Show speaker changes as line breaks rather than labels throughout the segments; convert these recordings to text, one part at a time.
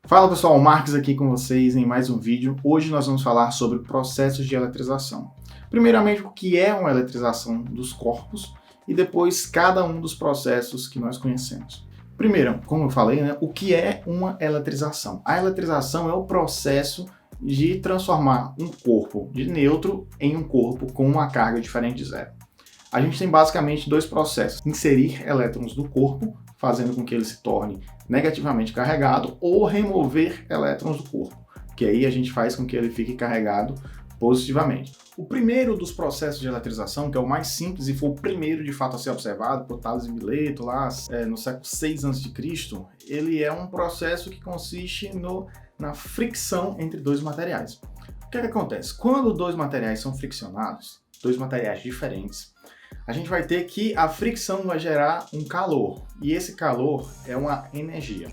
Fala pessoal, Marques aqui com vocês em mais um vídeo. Hoje nós vamos falar sobre processos de eletrização. Primeiramente, o que é uma eletrização dos corpos e depois cada um dos processos que nós conhecemos. Primeiro, como eu falei, o que é uma eletrização? A eletrização é o processo de transformar um corpo de neutro em um corpo com uma carga diferente de zero. A gente tem basicamente dois processos: inserir elétrons no corpo, fazendo com que ele se torne negativamente carregado, ou remover elétrons do corpo, que aí a gente faz com que ele fique carregado positivamente. O primeiro dos processos de eletrização, que é o mais simples e foi o primeiro de fato a ser observado por Thales de Mileto lá no século 6 a.C., ele é um processo que consiste na fricção entre dois materiais. O que acontece? Quando dois materiais são friccionados, dois materiais diferentes, a gente vai ter que a fricção vai gerar um calor, e esse calor é uma energia.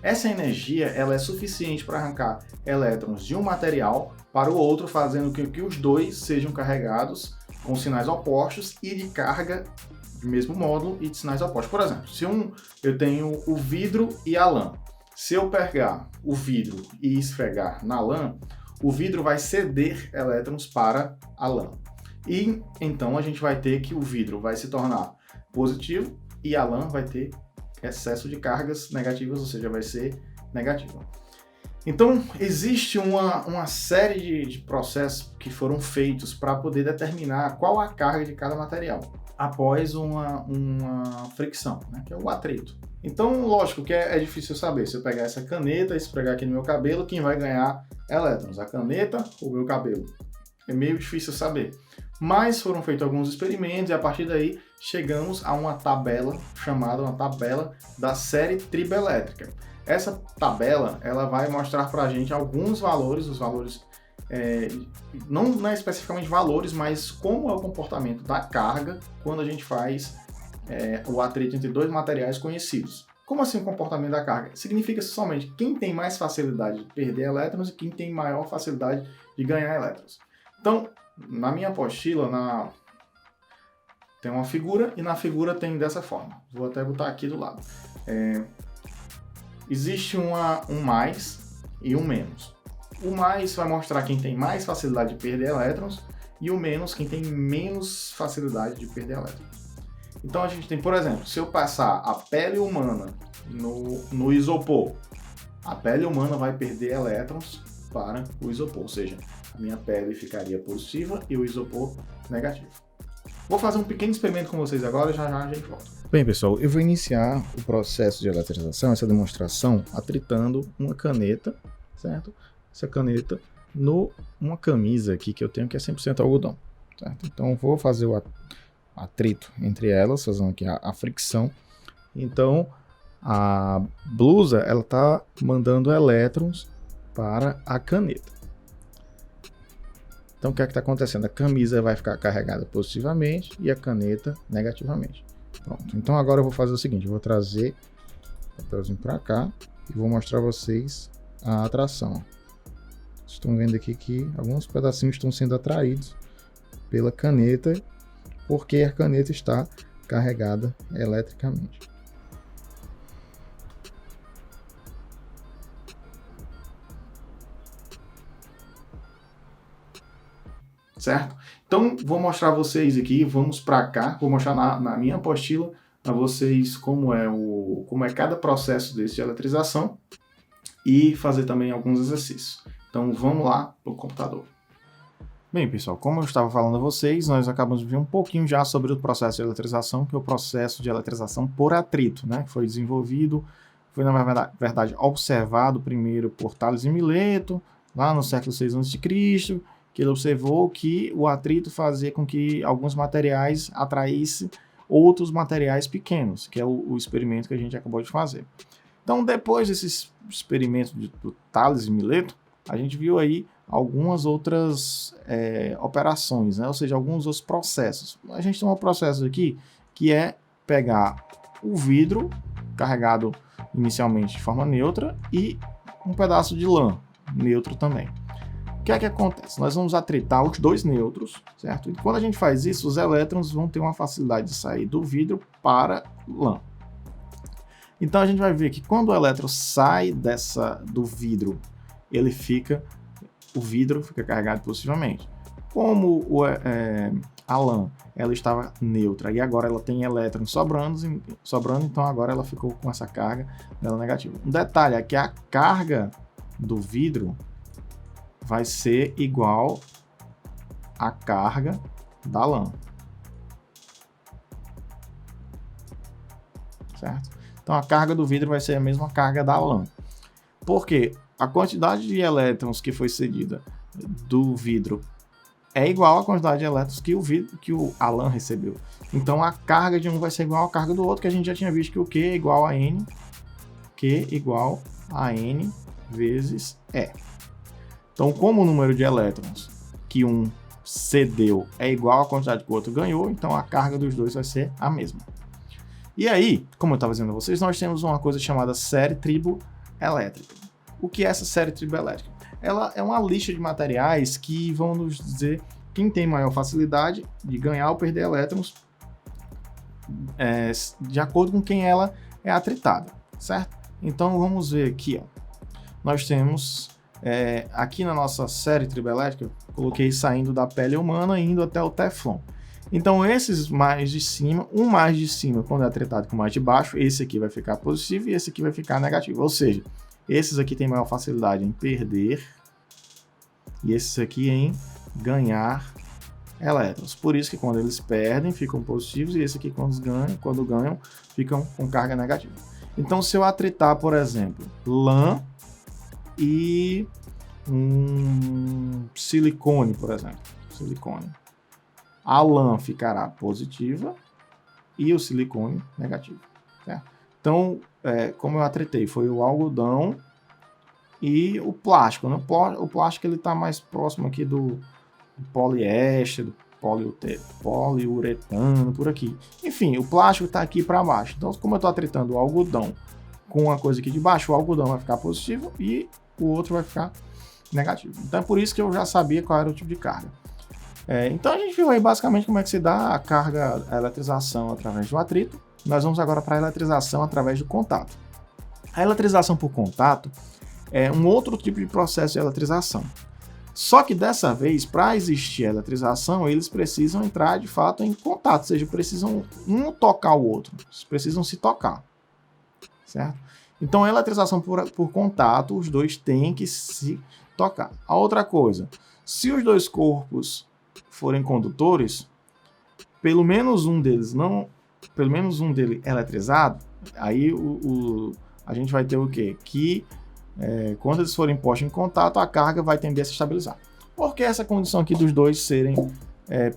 Essa energia ela é suficiente para arrancar elétrons de um material para o outro, fazendo com que os dois sejam carregados com sinais opostos e de carga do mesmo módulo e de sinais opostos. Por exemplo, se eu tenho o vidro e a lã, se eu pegar o vidro e esfregar na lã, o vidro vai ceder elétrons para a lã. E então a gente vai ter que o vidro vai se tornar positivo e a lã vai ter excesso de cargas negativas, ou seja, vai ser negativa. Então existe uma série de processos que foram feitos para poder determinar qual a carga de cada material após uma fricção, que é o atrito. Então, lógico que é difícil saber. Se eu pegar essa caneta e esfregar aqui no meu cabelo, quem vai ganhar elétrons? A caneta ou o meu cabelo? É meio difícil saber. Mas foram feitos alguns experimentos e a partir daí chegamos a uma tabela chamada uma tabela da série triboelétrica. Essa tabela ela vai mostrar para a gente alguns valores, os valores não é especificamente valores, mas como é o comportamento da carga quando a gente faz o atrito entre dois materiais conhecidos. Como assim o comportamento da carga? Significa somente quem tem mais facilidade de perder elétrons e quem tem maior facilidade de ganhar elétrons. Então, na minha apostila, tem uma figura e na figura tem dessa forma. Vou até botar aqui do lado. Existe um mais e um menos. O mais vai mostrar quem tem mais facilidade de perder elétrons e o menos quem tem menos facilidade de perder elétrons. Então a gente tem, por exemplo, se eu passar a pele humana no isopor, a pele humana vai perder elétrons para o isopor, ou seja, a minha pele ficaria positiva e o isopor negativo. Vou fazer um pequeno experimento com vocês agora, já a gente volta. Bem, pessoal, eu vou iniciar o processo de eletrização, essa demonstração, atritando uma caneta, certo? Essa caneta numa camisa aqui que eu tenho que é 100% algodão, certo? Então vou fazer o atrito entre elas, fazendo aqui a fricção. Então a blusa ela está mandando elétrons para a caneta. Então o que é que está acontecendo? A camisa vai ficar carregada positivamente e a caneta negativamente. Pronto. Então agora eu vou fazer o seguinte, eu vou trazer o papelzinho para cá e vou mostrar a vocês a atração. Estão vendo aqui que alguns pedacinhos estão sendo atraídos pela caneta porque a caneta está carregada eletricamente. Certo? Então, vou mostrar a vocês aqui, vamos para cá, vou mostrar na minha apostila a vocês como é cada processo desse de eletrização e fazer também alguns exercícios. Então, vamos lá para o computador. Bem, pessoal, como eu estava falando a vocês, nós acabamos de ver um pouquinho já sobre o processo de eletrização, que é o processo de eletrização por atrito, que foi desenvolvido, foi na verdade observado primeiro por Thales de Mileto, lá no século 6 a.C., que ele observou que o atrito fazia com que alguns materiais atraíssem outros materiais pequenos, que é o experimento que a gente acabou de fazer. Então, depois desse experimento do Thales de Mileto, a gente viu aí algumas outras operações, ou seja, alguns outros processos. A gente tem um processo aqui que é pegar o vidro carregado inicialmente de forma neutra e um pedaço de lã neutro também. O que é que acontece? Nós vamos atritar os dois nêutrons, certo? E quando a gente faz isso, os elétrons vão ter uma facilidade de sair do vidro para lã. Então a gente vai ver que quando o elétron sai do vidro, o vidro fica carregado positivamente. Como a lã ela estava neutra e agora ela tem elétrons sobrando, então agora ela ficou com essa carga dela negativa. Um detalhe é que a carga do vidro vai ser igual à carga da lã. Certo? Então a carga do vidro vai ser a mesma carga da lã. Porque a quantidade de elétrons que foi cedida do vidro é igual à quantidade de elétrons que a lã recebeu. Então a carga de um vai ser igual à carga do outro, que a gente já tinha visto que o Q é igual a N, Q igual a N vezes E. Então, como o número de elétrons que um cedeu é igual à quantidade que o outro ganhou, então a carga dos dois vai ser a mesma. E aí, como eu estava dizendo a vocês, nós temos uma coisa chamada série triboelétrica. O que é essa série triboelétrica? Ela é uma lista de materiais que vão nos dizer quem tem maior facilidade de ganhar ou perder elétrons de acordo com quem ela é atritada, certo? Então vamos ver aqui, ó. Nós temos aqui na nossa série triboelétrica, coloquei saindo da pele humana e indo até o teflon. Então esses mais de cima, um mais de cima quando é atritado com o mais de baixo, esse aqui vai ficar positivo e esse aqui vai ficar negativo. Ou seja, esses aqui têm maior facilidade em perder e esses aqui em ganhar elétrons. Por isso que quando eles perdem, ficam positivos e esse aqui quando ganham, ficam com carga negativa. Então se eu atritar, por exemplo, lã e silicone, por exemplo, a lã ficará positiva e o silicone negativo, certo? Então, como eu atritei, foi o algodão e o plástico, né? O plástico ele está mais próximo aqui do poliéster, do poliuretano, por aqui. Enfim, o plástico está aqui para baixo. Então, como eu estou atritando o algodão com a coisa aqui de baixo, o algodão vai ficar positivo e o outro vai ficar negativo. Então, é por isso que eu já sabia qual era o tipo de carga. Então, a gente viu aí basicamente como é que se dá a eletrização através do atrito. Nós vamos agora para a eletrização através do contato. A eletrização por contato é um outro tipo de processo de eletrização. Só que dessa vez, para existir a eletrização, eles precisam entrar de fato em contato, ou seja, precisam um tocar o outro, eles precisam se tocar, certo? Então, a eletrização por contato, os dois têm que se tocar. A outra coisa, se os dois corpos forem condutores, pelo menos um deles eletrizado, aí a gente vai ter o quê? Que quando eles forem postos em contato, a carga vai tender a se estabilizar. Por que essa condição aqui dos dois serem,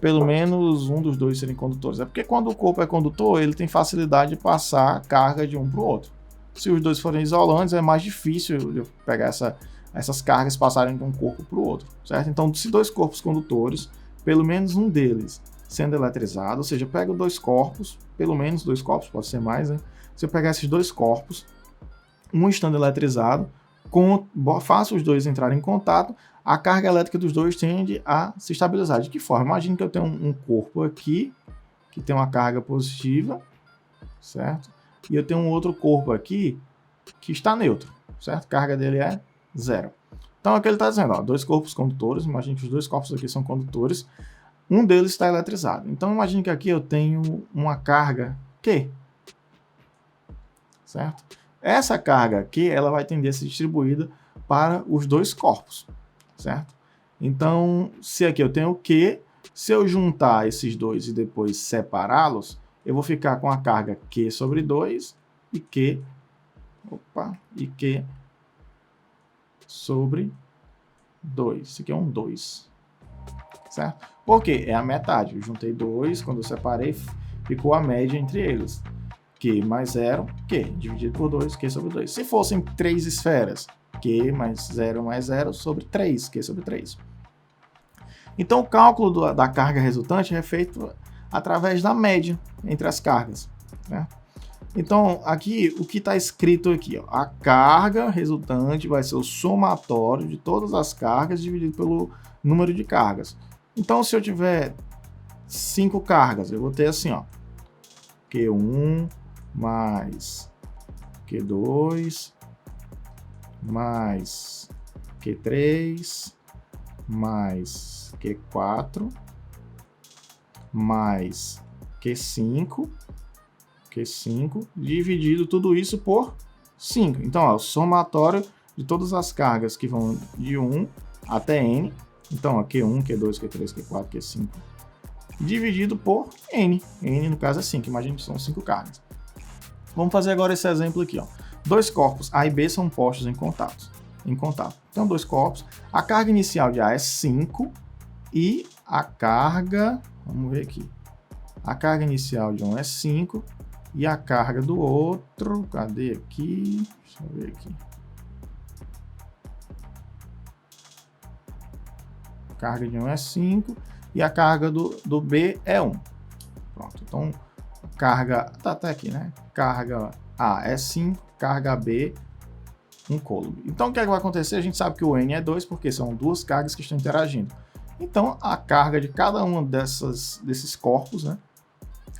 pelo menos um dos dois serem condutores? É porque quando o corpo é condutor, ele tem facilidade de passar a carga de um para o outro. Se os dois forem isolantes, é mais difícil de pegar essas cargas passarem de um corpo para o outro, certo? Então, se dois corpos condutores, pelo menos um deles sendo eletrizado, ou seja, eu pego dois corpos, pelo menos dois corpos, pode ser mais, né? Se eu pegar esses dois corpos, um estando eletrizado, faço os dois entrarem em contato, a carga elétrica dos dois tende a se estabilizar. De que forma? Imagine que eu tenho um corpo aqui, que tem uma carga positiva, certo? E eu tenho um outro corpo aqui, que está neutro, certo? A carga dele é zero. Então aqui ele está dizendo, ó, dois corpos condutores, imagine que os dois corpos aqui são condutores, um deles está eletrizado. Então imagine que aqui eu tenho uma carga Q, certo? Essa carga aqui, ela vai tender a ser distribuída para os dois corpos, certo? Então, se aqui eu tenho o Q, se eu juntar esses dois e depois separá-los, eu vou ficar com a carga Q sobre 2 e Q sobre 2. Isso aqui é um 2, certo? Por quê? É a metade. Eu juntei 2, quando eu separei, ficou a média entre eles. Q mais 0, Q, dividido por 2, Q sobre 2. Se fossem 3 esferas, Q mais 0 sobre 3, Q sobre 3. Então, o cálculo da carga resultante é feito através da média entre as cargas, né? Então, aqui, o que está escrito aqui, ó, a carga resultante vai ser o somatório de todas as cargas dividido pelo número de cargas. Então, se eu tiver 5 cargas, eu vou ter assim, ó, Q1 mais Q2 mais Q3 mais Q4 mais Q5, dividido tudo isso por 5. Então, ó, o somatório de todas as cargas que vão de 1 até N, então, ó, Q1, Q2, Q3, Q4, Q5, dividido por N. N, no caso, é 5. Imagina que são 5 cargas. Vamos fazer agora esse exemplo aqui, ó. Dois corpos A e B são postos em contato. Então, dois corpos. A carga inicial de A é 5 e a carga... Vamos ver aqui. A carga inicial de um é 5 e a carga do outro... Cadê aqui? Deixa eu ver aqui. A carga de um é 5 e a carga do B é 1. Pronto. Então, carga... Tá aqui, né? Carga A é 5, carga B, um côlume. Então, o que é que vai acontecer? A gente sabe que o N é 2, porque são duas cargas que estão interagindo. Então, a carga de cada um desses corpos, né,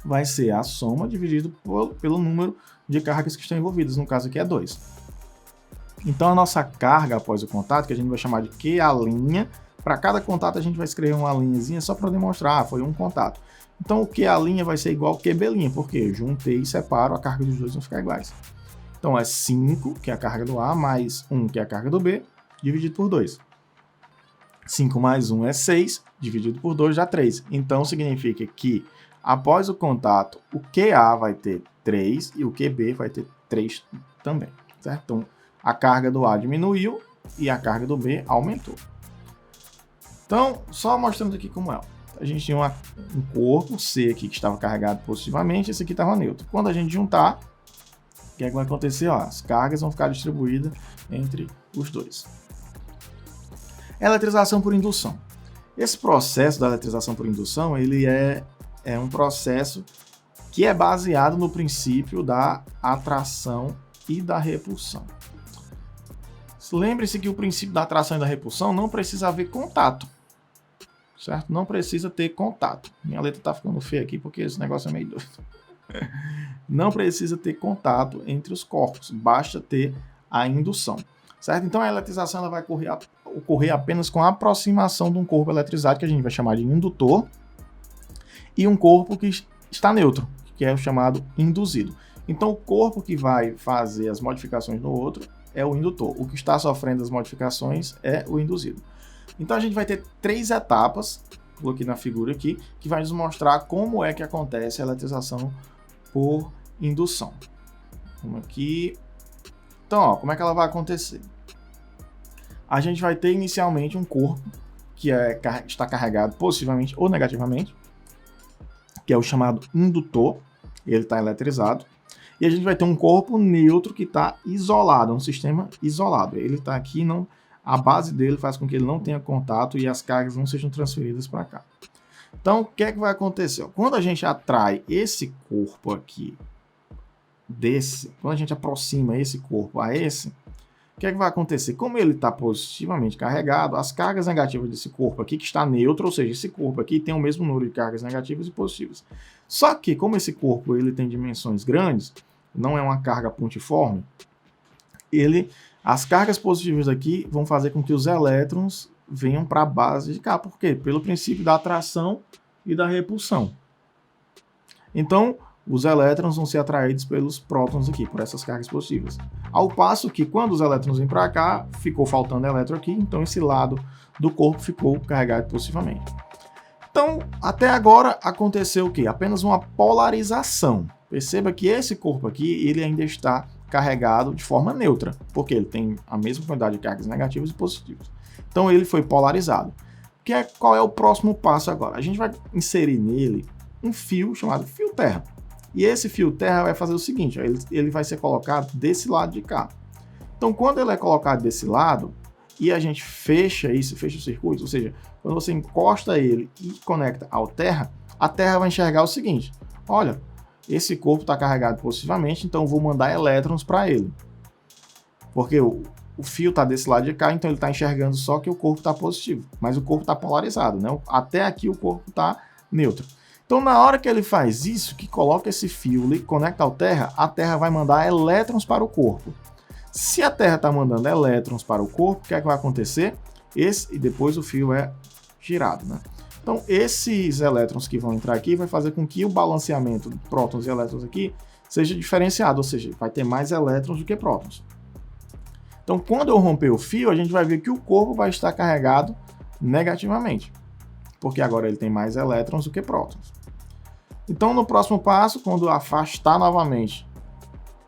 vai ser a soma dividido pelo número de cargas que estão envolvidas. No caso aqui é 2. Então, a nossa carga após o contato, que a gente vai chamar de QA', para cada contato a gente vai escrever uma linhazinha só para demonstrar, foi um contato. Então, o QA' vai ser igual ao QB', porque eu juntei e separo, a carga dos dois vão ficar iguais. Então, é 5, que é a carga do A, mais 1, que é a carga do B, dividido por 2. 5 mais 1 é 6, dividido por 2 dá 3. Então, significa que, após o contato, o QA vai ter 3 e o QB vai ter 3 também. Certo? Então, a carga do A diminuiu e a carga do B aumentou. Então, só mostrando aqui como é. A gente tinha um corpo C aqui que estava carregado positivamente, esse aqui estava neutro. Quando a gente juntar, o que é que vai acontecer? Ó, as cargas vão ficar distribuídas entre os dois. Eletrização por indução. Esse processo da eletrização por indução, ele é um processo que é baseado no princípio da atração e da repulsão. Lembre-se que o princípio da atração e da repulsão não precisa haver contato. Certo? Não precisa ter contato. Minha letra está ficando feia aqui porque esse negócio é meio doido. Não precisa ter contato entre os corpos, basta ter a indução. Certo? Então a eletrização ela vai ocorrer apenas com a aproximação de um corpo eletrizado, que a gente vai chamar de indutor, e um corpo que está neutro, que é o chamado induzido. Então o corpo que vai fazer as modificações no outro é o indutor. O que está sofrendo as modificações é o induzido. Então a gente vai ter 3 etapas, vou aqui na figura aqui, que vai nos mostrar como é que acontece a eletrização por indução. Vamos aqui. Então, ó, como é que ela vai acontecer? A gente vai ter inicialmente um corpo que está carregado positivamente ou negativamente, que é o chamado indutor, ele está eletrizado. E a gente vai ter um corpo neutro que está isolado, um sistema isolado. Ele está aqui, a base dele faz com que ele não tenha contato e as cargas não sejam transferidas para cá. Então, o que é que vai acontecer? Quando a gente atrai esse corpo aqui quando a gente aproxima esse corpo a esse, o que é que vai acontecer? Como ele está positivamente carregado, as cargas negativas desse corpo aqui, que está neutro, ou seja, esse corpo aqui tem o mesmo número de cargas negativas e positivas. Só que, como esse corpo ele tem dimensões grandes, não é uma carga pontiforme, as cargas positivas aqui vão fazer com que os elétrons venham para a base de cá. Por quê? Pelo princípio da atração e da repulsão. Então, os elétrons vão ser atraídos pelos prótons aqui, por essas cargas positivas. Ao passo que, quando os elétrons vêm para cá, ficou faltando elétron aqui, então esse lado do corpo ficou carregado positivamente. Então, até agora, aconteceu o quê? Apenas uma polarização. Perceba que esse corpo aqui, ele ainda está carregado de forma neutra, porque ele tem a mesma quantidade de cargas negativas e positivas. Então, ele foi polarizado. Qual é o próximo passo agora? A gente vai inserir nele um fio chamado fio terra. E esse fio terra vai fazer o seguinte, ó, ele vai ser colocado desse lado de cá. Então, quando ele é colocado desse lado, e a gente fecha o circuito, ou seja, quando você encosta ele e conecta ao terra, a terra vai enxergar o seguinte, olha, esse corpo está carregado positivamente, então eu vou mandar elétrons para ele. Porque o fio está desse lado de cá, então ele está enxergando só que o corpo está positivo, mas o corpo está polarizado, né? Até aqui o corpo está neutro. Então, na hora que ele faz isso, que coloca esse fio ali, conecta ao terra, a terra vai mandar elétrons para o corpo. Se a terra está mandando elétrons para o corpo, o que é que vai acontecer? E depois o fio é girado, né? Então, esses elétrons que vão entrar aqui vai fazer com que o balanceamento de prótons e elétrons aqui seja diferenciado, ou seja, vai ter mais elétrons do que prótons. Então, quando eu romper o fio, a gente vai ver que o corpo vai estar carregado negativamente, porque agora ele tem mais elétrons do que prótons. Então, no próximo passo, quando eu afastar novamente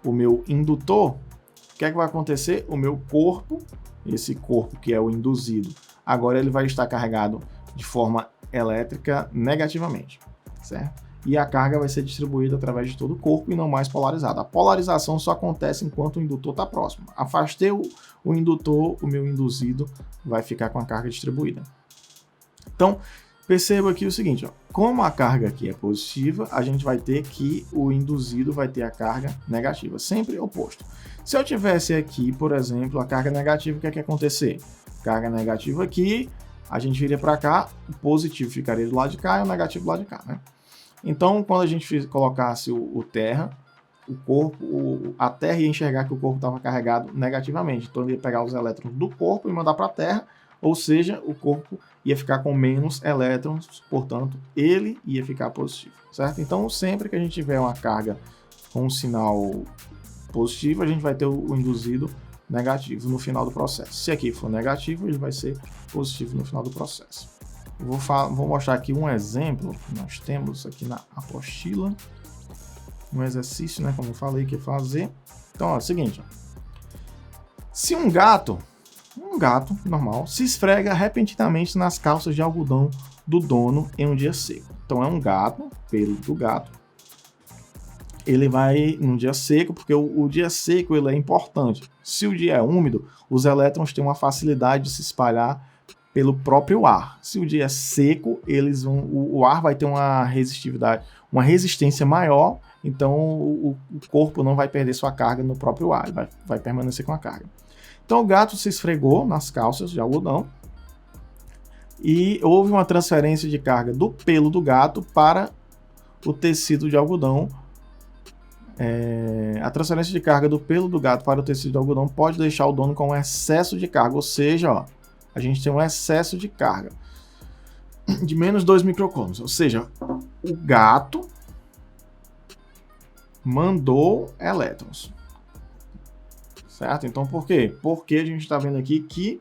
o meu indutor, o que é que vai acontecer? O meu corpo, esse corpo que é o induzido, agora ele vai estar carregado de forma elétrica negativamente, certo? E a carga vai ser distribuída através de todo o corpo e não mais polarizada. A polarização só acontece enquanto o indutor está próximo. Afastei o indutor, o meu induzido vai ficar com a carga distribuída. Então, perceba aqui o seguinte, ó, como a carga aqui é positiva, a gente vai ter que o induzido vai ter a carga negativa, sempre oposto. Se eu tivesse aqui, por exemplo, a carga negativa, o que é que ia acontecer? Carga negativa aqui, a gente viria para cá, o positivo ficaria do lado de cá e o negativo do lado de cá, né? Então, quando a gente colocasse o terra, o corpo, a terra ia enxergar que o corpo estava carregado negativamente. Então, ele ia pegar os elétrons do corpo e mandar para a terra, ou seja, o corpo ia ficar com menos elétrons, portanto, ele ia ficar positivo, certo? Então, sempre que a gente tiver uma carga com um sinal positivo, a gente vai ter o induzido negativo no final do processo. Se aqui for negativo, ele vai ser positivo no final do processo. Vou mostrar aqui um exemplo que nós temos aqui na apostila. Um exercício, né, como eu falei que ia fazer. Então, ó, é o seguinte. Ó. Se um gato normal, se esfrega repentinamente nas calças de algodão do dono em um dia seco. Então, é um gato, pelo do gato. Ele vai num dia seco, porque o dia seco ele é importante. Se o dia é úmido, os elétrons têm uma facilidade de se espalhar pelo próprio ar. Se o dia é seco, o ar vai ter uma resistividade, uma resistência maior, então o corpo não vai perder sua carga no próprio ar, ele vai permanecer com a carga. Então o gato se esfregou nas calças de algodão e houve uma transferência de carga do pelo do gato para o tecido de algodão. A transferência de carga do pelo do gato para o tecido de algodão pode deixar o dono com um excesso de carga, ou seja, ó, a gente tem um excesso de carga de menos 2 microcoulombs, ou seja, o gato mandou elétrons, certo? Então por quê? Porque a gente está vendo aqui que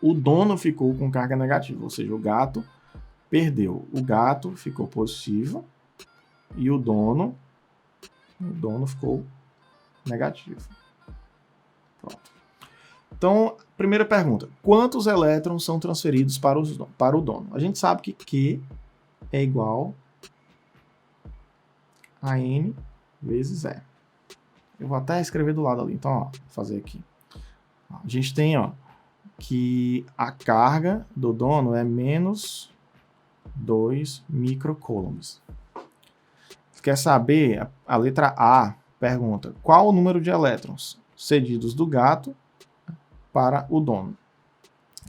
o dono ficou com carga negativa, ou seja, o gato perdeu, o gato ficou positivo e o dono ficou negativo. Pronto. Então, primeira pergunta, quantos elétrons são transferidos para o dono? A gente sabe que Q é igual a N vezes E. Eu vou até escrever do lado ali, então, ó, vou fazer aqui. A gente tem, ó, que a carga do dono é menos 2 microcoulombs. Quer saber? A letra A pergunta, qual o número de elétrons cedidos do gato para o dono?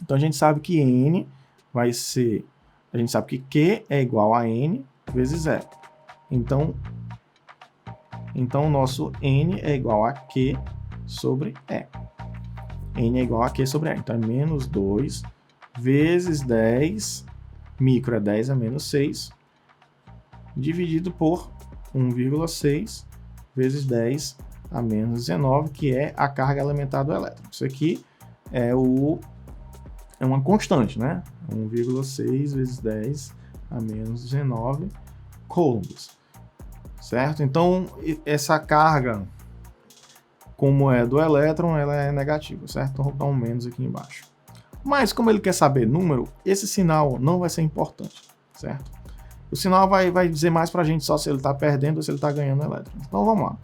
Então a gente sabe que N vai ser, a gente sabe que Q é igual a N vezes E. Então o nosso N é igual a Q sobre E. N é igual a Q sobre E. Então é menos 2 vezes 10, micro é 10 a menos 6, dividido por 1,6 vezes 10 a menos 19, que é a carga elementar do elétron. Isso aqui é uma constante, né? 1,6 vezes 10 a menos 19 coulombs, certo? Então, essa carga, como é do elétron, ela é negativa, certo? Então, vou dar um menos aqui embaixo. Mas, como ele quer saber número, esse sinal não vai ser importante, certo? O sinal vai dizer mais pra gente só se ele está perdendo ou se ele está ganhando elétrons. Então, vamos lá.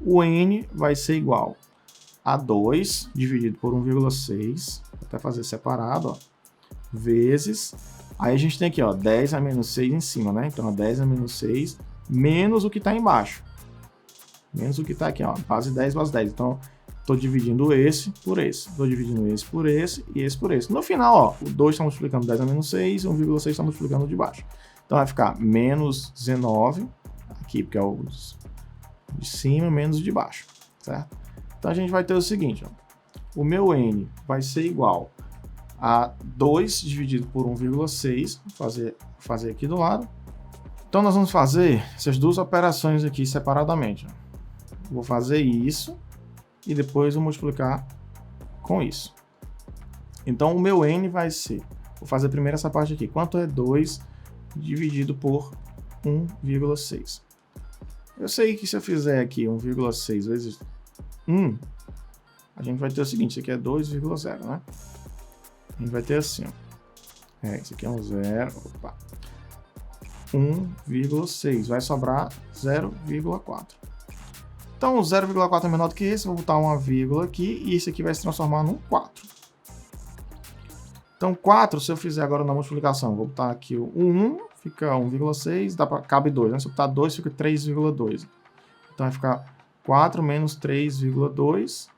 O N vai ser igual a 2 dividido por 1,6, vou até fazer separado, ó, vezes, aí a gente tem aqui, ó, 10 a menos 6 em cima, né? Então, 10 a menos 6 menos o que está embaixo. Menos o que está aqui, ó, base 10, base 10. Então, estou dividindo esse por esse. Estou dividindo esse por esse e esse por esse. No final, ó, o 2 está multiplicando 10 a menos 6, 1,6 está multiplicando o de baixo. Então vai ficar menos 19 aqui, porque é o de cima menos o de baixo, certo? Então a gente vai ter o seguinte, ó, o meu n vai ser igual a 2 dividido por 1,6, fazer aqui do lado. Então nós vamos fazer essas duas operações aqui separadamente. Vou fazer isso e depois vou multiplicar com isso. Então o meu n vai ser, vou fazer primeiro essa parte aqui, quanto é 2 dividido por 1,6? Eu sei que se eu fizer aqui 1,6 vezes 1, a gente vai ter o seguinte, isso aqui é 2,0, né? A gente vai ter assim, ó. Isso aqui é um 0, opa. 1,6, vai sobrar 0,4. Então, o 0,4 é menor do que esse, vou botar uma vírgula aqui, e isso aqui vai se transformar num 4. Então, 4, se eu fizer agora na multiplicação, vou botar aqui o 1, fica 1,6, cabe 2, né? Se eu botar 2, fica 3,2. Então, vai ficar 4 menos 3,2,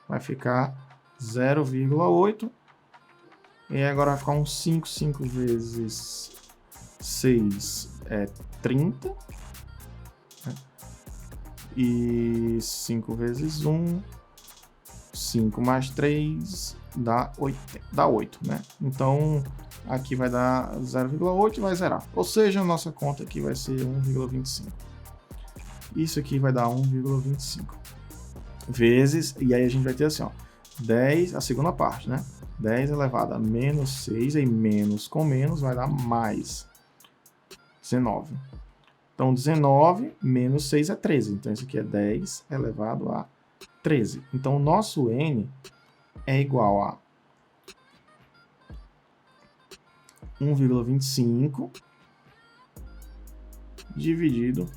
vai ficar 0,8. E agora vai ficar um 5, 5 vezes 6 é 30. Né? E 5 vezes 1, 5 mais 3 dá 8, né? Então, aqui vai dar 0,8 e vai zerar. Ou seja, a nossa conta aqui vai ser 1,25. Isso aqui vai dar 1,25 vezes, e aí a gente vai ter assim, ó, 10, a segunda parte, né? 10 elevado a menos 6, aí menos com menos vai dar mais 19. Então, 19 menos 6 é 13. Então, isso aqui é 10 elevado a 13. Então, o nosso n é igual a 1,25 dividido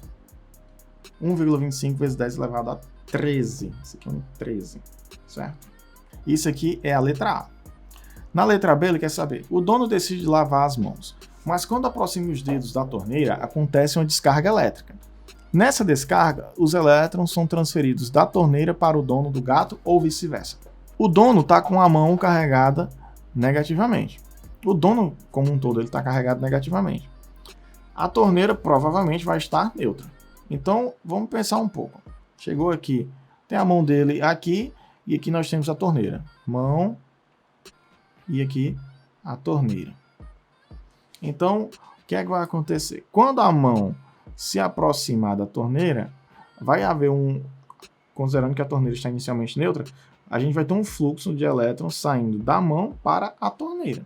1,25 vezes 10 elevado a 13. Isso aqui é um 13, certo? Isso aqui é a letra A. Na letra B, ele quer saber, o dono decide lavar as mãos, mas quando aproxima os dedos da torneira, acontece uma descarga elétrica. Nessa descarga, os elétrons são transferidos da torneira para o dono do gato ou vice-versa. O dono está com a mão carregada negativamente. O dono, como um todo, ele está carregado negativamente. A torneira provavelmente vai estar neutra. Então, vamos pensar um pouco. Chegou aqui, tem a mão dele aqui, e aqui nós temos a torneira. Mão, e aqui a torneira. Então, o que é que vai acontecer? Quando a mão se aproximar da torneira, vai haver considerando que a torneira está inicialmente neutra, a gente vai ter um fluxo de elétrons saindo da mão para a torneira.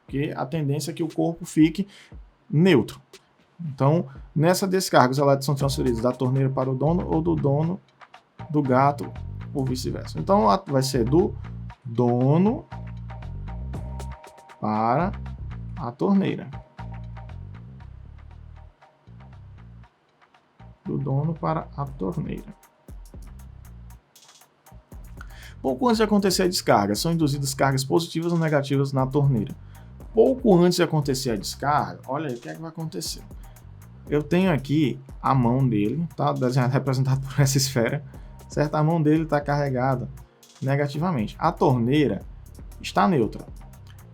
Porque a tendência é que o corpo fique neutro. Então, nessa descarga, os elétrons são transferidos da torneira para o dono ou do dono do gato ou vice-versa. Então, vai ser do dono para a torneira. Do dono para a torneira. Pouco antes de acontecer a descarga, são induzidas cargas positivas ou negativas na torneira. Pouco antes de acontecer a descarga, olha aí o que é que vai acontecer. Eu tenho aqui a mão dele, tá desenhado, representado por essa esfera, certo? A mão dele está carregada negativamente. A torneira está neutra.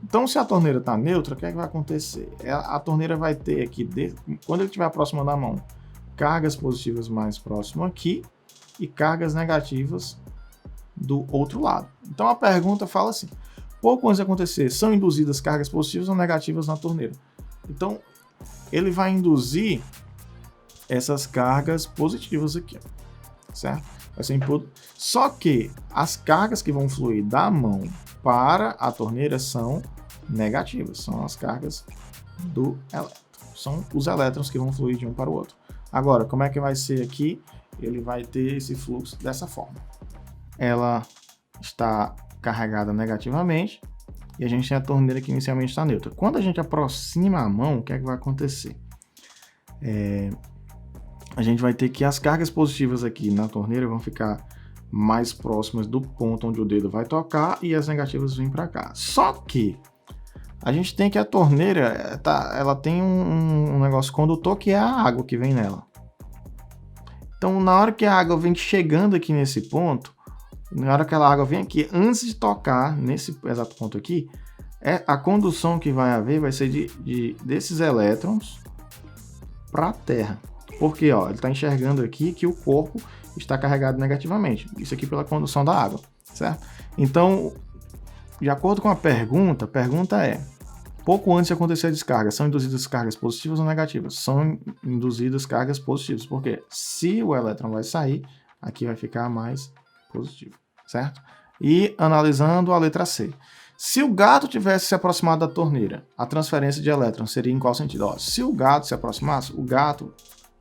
Então, se a torneira está neutra, o que é que vai acontecer? A torneira vai ter aqui, quando ele estiver aproximando da mão, cargas positivas mais próximo aqui e cargas negativas do outro lado. Então, a pergunta fala assim, pouco antes de acontecer, são induzidas cargas positivas ou negativas na torneira? Então, ele vai induzir essas cargas positivas aqui, certo? Vai ser input. Só que as cargas que vão fluir da mão para a torneira são negativas, são as cargas do elétron, são os elétrons que vão fluir de um para o outro. Agora, como é que vai ser aqui? Ele vai ter esse fluxo dessa forma. Ela está carregada negativamente e a gente tem a torneira que inicialmente está neutra. Quando a gente aproxima a mão, o que é que vai acontecer? A gente vai ter que as cargas positivas aqui na torneira vão ficar mais próximas do ponto onde o dedo vai tocar e as negativas vêm para cá. Só que a gente tem que a torneira, ela tem um negócio condutor que é a água que vem nela. Então, na hora que a água vem chegando aqui nesse ponto, na hora que a água vem aqui, antes de tocar nesse exato ponto aqui, a condução que vai haver vai ser desses elétrons para a Terra. Porque ó, ele está enxergando aqui que o corpo está carregado negativamente. Isso aqui pela condução da água, certo? Então, de acordo com a pergunta é: pouco antes de acontecer a descarga, são induzidas cargas positivas ou negativas? São induzidas cargas positivas, porque se o elétron vai sair, aqui vai ficar mais positivo, certo? E analisando a letra C. Se o gato tivesse se aproximado da torneira, a transferência de elétrons seria em qual sentido? Ó, se o gato se aproximasse, o gato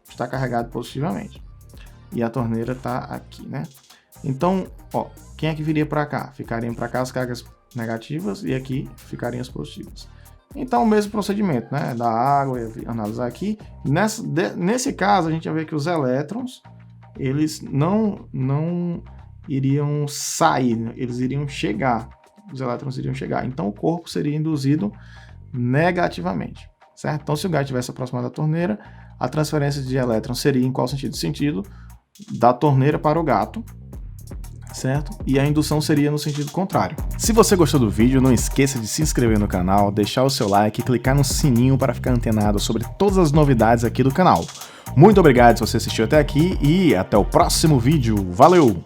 está carregado positivamente. E a torneira está aqui, né? Então, ó, quem é que viria para cá? Ficariam para cá as cargas negativas e aqui ficariam as positivas. Então, o mesmo procedimento, né? Da água, analisar aqui. Nesse caso, a gente vai ver que os elétrons, eles não iriam sair, né? Eles iriam chegar. Os elétrons iriam chegar. Então, o corpo seria induzido negativamente, certo? Então, se o gato tivesse aproximado da torneira, a transferência de elétrons seria em qual sentido? Sentido da torneira para o gato, certo? E a indução seria no sentido contrário. Se você gostou do vídeo, não esqueça de se inscrever no canal, deixar o seu like e clicar no sininho para ficar antenado sobre todas as novidades aqui do canal. Muito obrigado se você assistiu até aqui e até o próximo vídeo. Valeu!